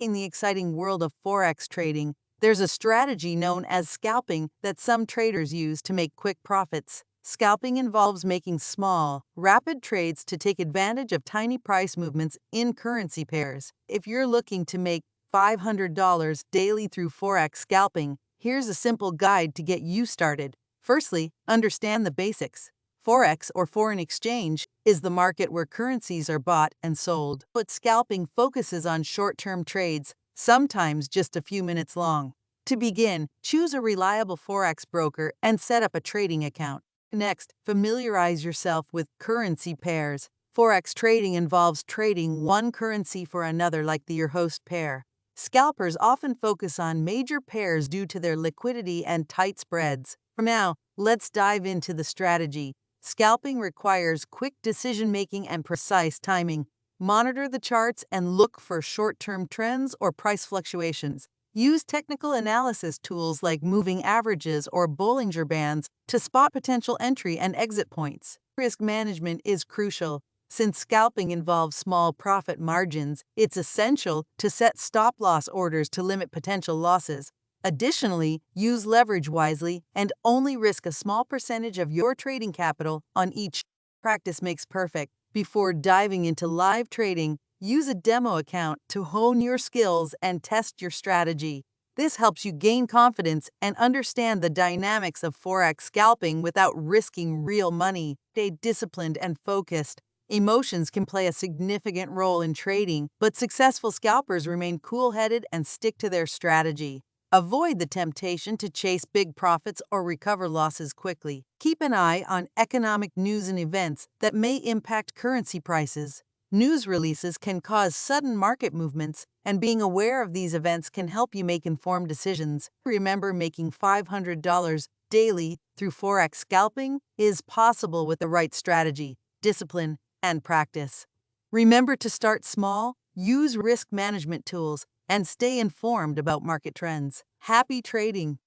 In the exciting world of Forex trading, there's a strategy known as scalping that some traders use to make quick profits. Scalping involves making small, rapid trades to take advantage of tiny price movements in currency pairs. If you're looking to make $500 daily through Forex scalping, here's a simple guide to get you started. Firstly, understand the basics. Forex, or foreign exchange, is the market where currencies are bought and sold. But scalping focuses on short-term trades, sometimes just a few minutes long. To begin, choose a reliable Forex broker and set up a trading account. Next, familiarize yourself with currency pairs. Forex trading involves trading one currency for another like your host pair. Scalpers often focus on major pairs due to their liquidity and tight spreads. For now, let's dive into the strategy. Scalping requires quick decision-making and precise timing. Monitor the charts and look for short-term trends or price fluctuations. Use technical analysis tools like moving averages or Bollinger Bands to spot potential entry and exit points. Risk management is crucial. Since scalping involves small profit margins, it's essential to set stop-loss orders to limit potential losses. Additionally, use leverage wisely and only risk a small percentage of your trading capital on each. Practice makes perfect. Before diving into live trading, use a demo account to hone your skills and test your strategy. This helps you gain confidence and understand the dynamics of Forex scalping without risking real money. Stay disciplined and focused. Emotions can play a significant role in trading, but successful scalpers remain cool-headed and stick to their strategy. Avoid the temptation to chase big profits or recover losses quickly. Keep an eye on economic news and events that may impact currency prices. News releases can cause sudden market movements, and being aware of these events can help you make informed decisions. Remember, making $500 daily through Forex scalping is possible with the right strategy, discipline, and practice. Remember to start small, use risk management tools, and stay informed about market trends. Happy trading!